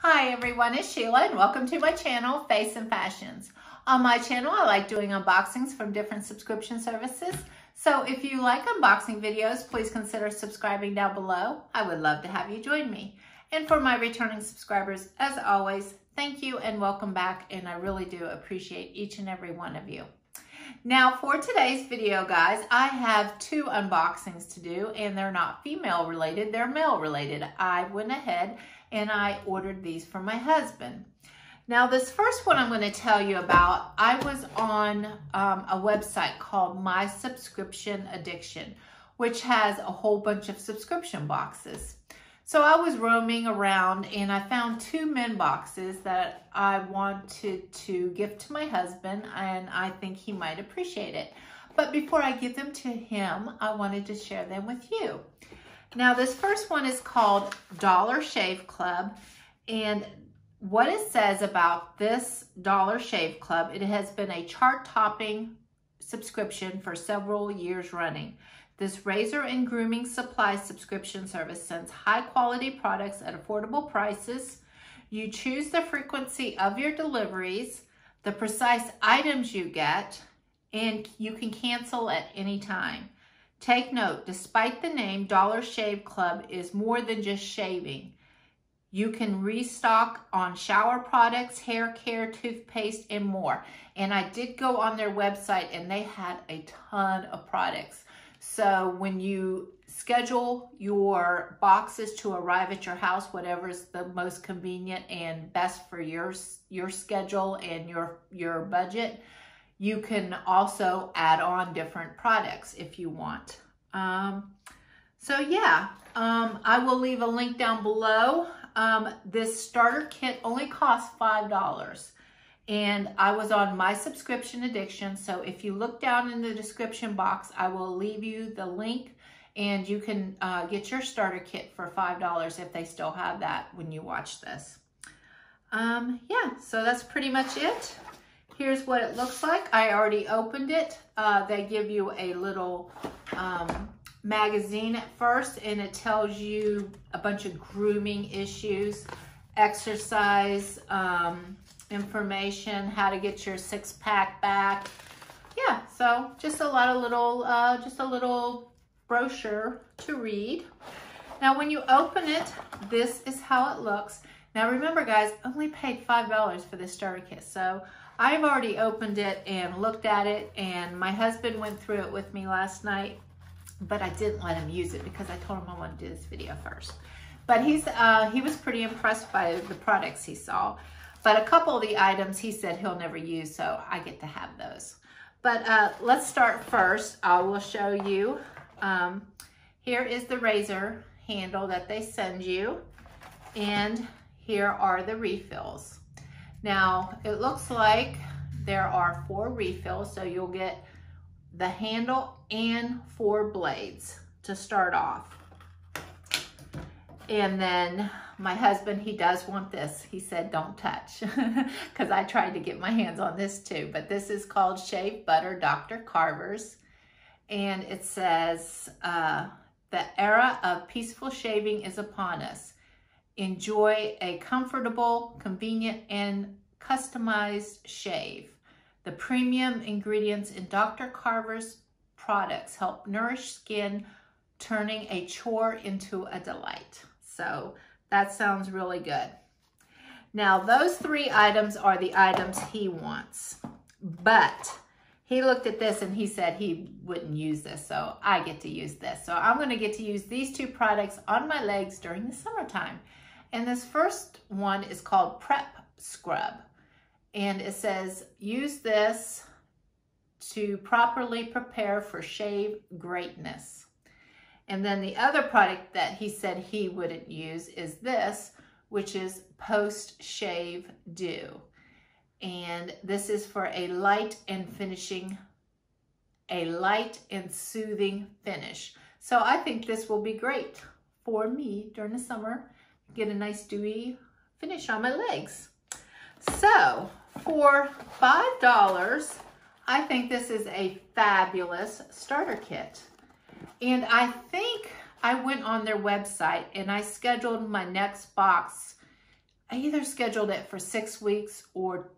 Hi everyone, it's Sheila and welcome to my channel, Face and Fashions. On my channel, I like doing unboxings from different subscription services. So if you like unboxing videos, please consider subscribing down below. I would love to have you join me. And for my returning subscribers, as always, thank you and welcome back. And I really do appreciate each and every one of you. Now for today's video, guys, I have two unboxings to do and they're not female related, they're male related. I went ahead and I ordered these for my husband. Now this first one I'm going to tell you about, I was on a website called My Subscription Addiction, which has a whole bunch of subscription boxes. So I was roaming around and I found two men boxes that I wanted to gift to my husband and I think he might appreciate it. But before I give them to him, I wanted to share them with you. Now this first one is called Dollar Shave Club, and what it says about this Dollar Shave Club, it has been a chart-topping subscription for several years running. This razor and grooming supply subscription service sends high-quality products at affordable prices. You choose the frequency of your deliveries, the precise items you get, and you can cancel at any time. Take note, despite the name, Dollar Shave Club is more than just shaving. You can restock on shower products, hair care, toothpaste, and more. And I did go on their website and they had a ton of products. So when you schedule your boxes to arrive at your house, whatever is the most convenient and best for your schedule and your budget, you can also add on different products if you want. I will leave a link down below. This starter kit only costs $5. And I was on My Subscription Addiction. So if you look down in the description box, I will leave you the link and you can get your starter kit for $5 if they still have that when you watch this. So that's pretty much it. Here's what it looks like. I already opened it. They give you a little magazine at first, and it tells you a bunch of grooming issues, exercise information, how to get your six-pack back. Yeah, so just a lot of little, just a little brochure to read. Now, when you open it, this is how it looks. Now, remember, guys, I only paid $5 for this starter kit, so I've already opened it and looked at it, and my husband went through it with me last night, but I didn't let him use it because I told him I wanted to do this video first. But he was pretty impressed by the products he saw. But a couple of the items he said he'll never use, so I get to have those. But let's start first. I will show you. Here is the razor handle that they send you, and here are the refills. Now, it looks like there are 4 refills, so you'll get the handle and 4 blades to start off. And then my husband, he does want this. He said, don't touch, because I tried to get my hands on this too. But this is called Shave Butter Dr. Carver's. And it says, the era of peaceful shaving is upon us. Enjoy a comfortable, convenient, and customized shave. The premium ingredients in Dr. Carver's products help nourish skin, turning a chore into a delight. So that sounds really good. Now, those 3 items are the items he wants, but he looked at this and he said he wouldn't use this, so I get to use this. So I'm going to get to use these 2 products on my legs during the summertime. And this first one is called Prep Scrub. And it says, use this to properly prepare for shave greatness. And then the other product that he said he wouldn't use is this, which is Post Shave Dew. And this is for a light and soothing finish. So I think this will be great for me during the summer. Get a nice dewy finish on my legs. So for $5, I think this is a fabulous starter kit. And I think I went on their website and I scheduled my next box I either scheduled it for 6 weeks or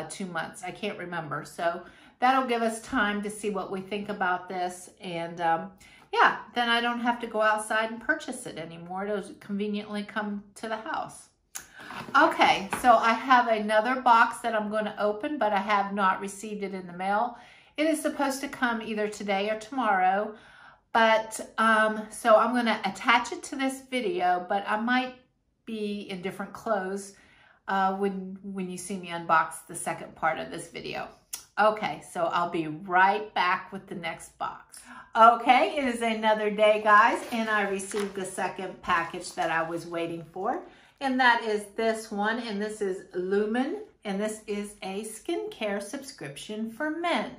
2 months. I can't remember. So that'll give us time to see what we think about this. And yeah, then I don't have to go outside and purchase it anymore. It'll conveniently come to the house. Okay, so I have another box that I'm going to open, but I have not received it in the mail. It is supposed to come either today or tomorrow, but so I'm going to attach it to this video, but I might be in different clothes when you see me unbox the second part of this video. Okay, so I'll be right back with the next box. Okay, it is another day, guys, and I received the second package that I was waiting for. And that is this one, and this is Lumin, and this is a skincare subscription for men.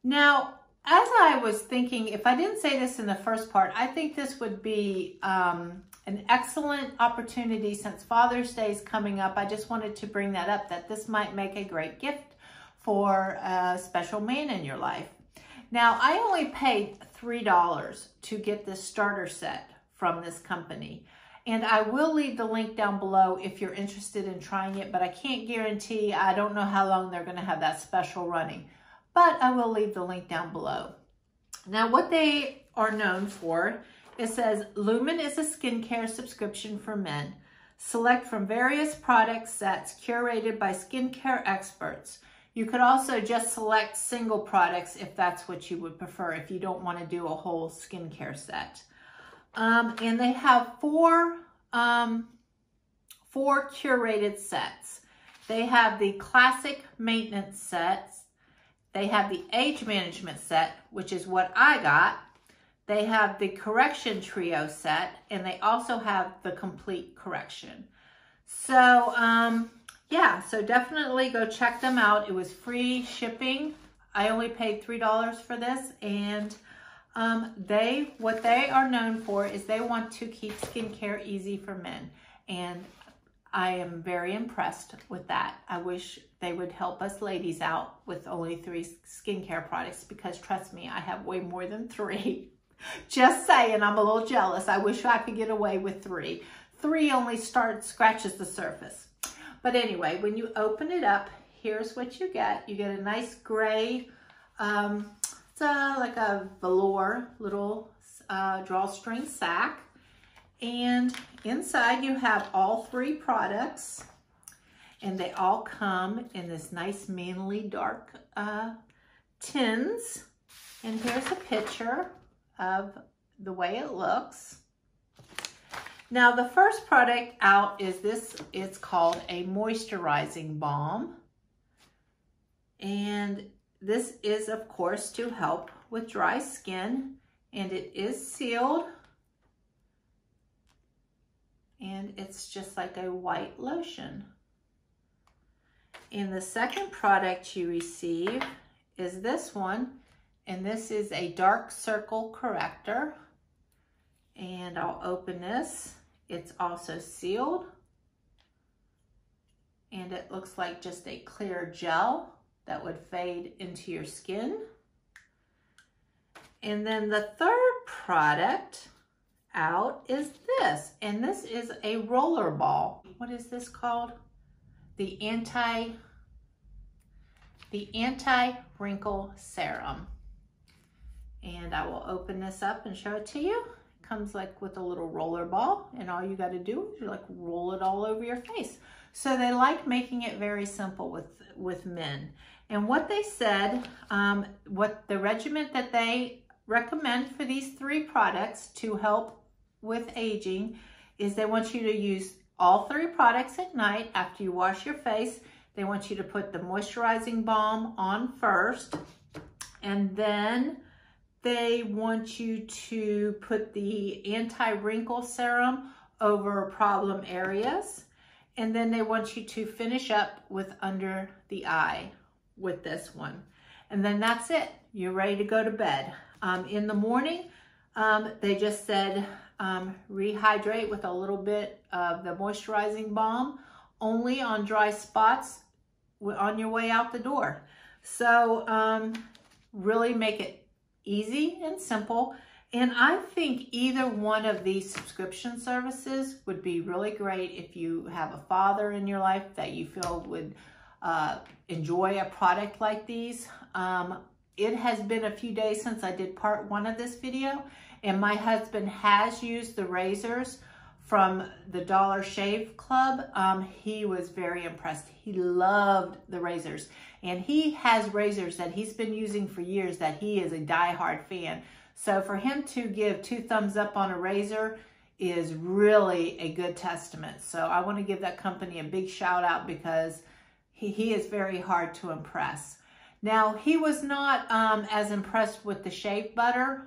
Now, as I was thinking, if I didn't say this in the first part, I think this would be an excellent opportunity since Father's Day is coming up. I just wanted to bring that up, that this might make a great gift for a special man in your life. Now, I only paid $3 to get this starter set from this company. And I will leave the link down below if you're interested in trying it, but I can't guarantee, I don't know how long they're going to have that special running, but I will leave the link down below. Now, what they are known for, it says, Lumin is a skincare subscription for men. Select from various product sets curated by skincare experts. You could also just select single products if that's what you would prefer, if you don't want to do a whole skincare set. And they have four curated sets. They have the classic maintenance sets. They have the age management set, which is what I got. They have the correction trio set, and they also have the complete correction. So, yeah, so definitely go check them out. It was free shipping. I only paid $3 for this, and what they are known for is they want to keep skincare easy for men. And I am very impressed with that. I wish they would help us ladies out with only 3 skincare products, because trust me, I have way more than 3. Just saying, I'm a little jealous. I wish I could get away with 3. 3 only scratches the surface. But anyway, when you open it up, here's what you get. You get a nice gray, it's like a velour little drawstring sack. And inside you have all 3 products, and they all come in this nice manly dark tins. And here's a picture of the way it looks. Now, the first product out is this. It's called a moisturizing balm. And this is, of course, to help with dry skin. And it is sealed. And it's just like a white lotion. And the second product you receive is this one. And this is a dark circle corrector. And I'll open this. It's also sealed. And it looks like just a clear gel that would fade into your skin. And then the third product out is this. And this is a roller ball. What is this called? The Anti-wrinkle serum. And I will open this up and show it to you. Comes like with a little roller ball, and all you got to do is like roll it all over your face. So they like making it very simple with men. And what they said, what the regimen that they recommend for these 3 products to help with aging is they want you to use all 3 products at night after you wash your face. They want you to put the moisturizing balm on first, and then they want you to put the anti-wrinkle serum over problem areas. And then they want you to finish up with under the eye with this one. And then that's it. You're ready to go to bed. In the morning, they just said rehydrate with a little bit of the moisturizing balm, only on dry spots on your way out the door. So really make it easy and simple. And I think either one of these subscription services would be really great if you have a father in your life that you feel would enjoy a product like these. It has been a few days since I did part 1 of this video, and my husband has used the razors from the Dollar Shave Club. He was very impressed. He loved the razors, and he has razors that he's been using for years that he is a diehard fan. So for him to give 2 thumbs up on a razor is really a good testament. So I want to give that company a big shout out because he is very hard to impress. Now, he was not as impressed with the shave butter.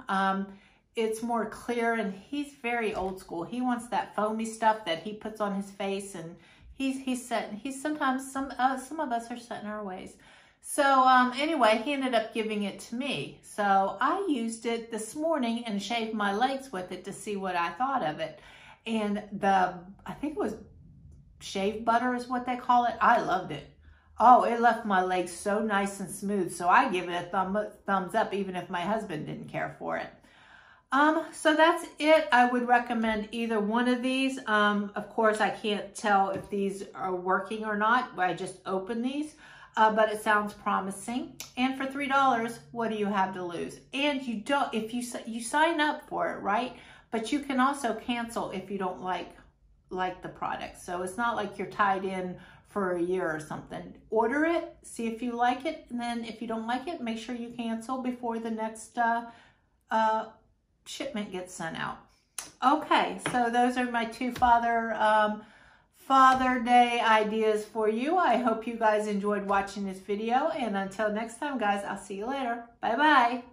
It's more clear, and he's very old school. He wants that foamy stuff that he puts on his face, and he's sometimes some of us are set in our ways. So anyway, he ended up giving it to me. So I used it this morning and shaved my legs with it to see what I thought of it. And I think it was shave butter is what they call it. I loved it. Oh, it left my legs so nice and smooth. So I give it a thumbs up even if my husband didn't care for it. So that's it. I would recommend either one of these. Of course, I can't tell if these are working or not, but I just opened these. But it sounds promising. And for $3, what do you have to lose? And you don't, if you sign up for it, right? But you can also cancel if you don't like the product. So it's not like you're tied in for a year or something. Order it, see if you like it, and then if you don't like it, make sure you cancel before the next shipment gets sent out. Okay, so those are my 2 Father Day ideas for you. I hope you guys enjoyed watching this video, and until next time, guys, I'll see you later. Bye-bye.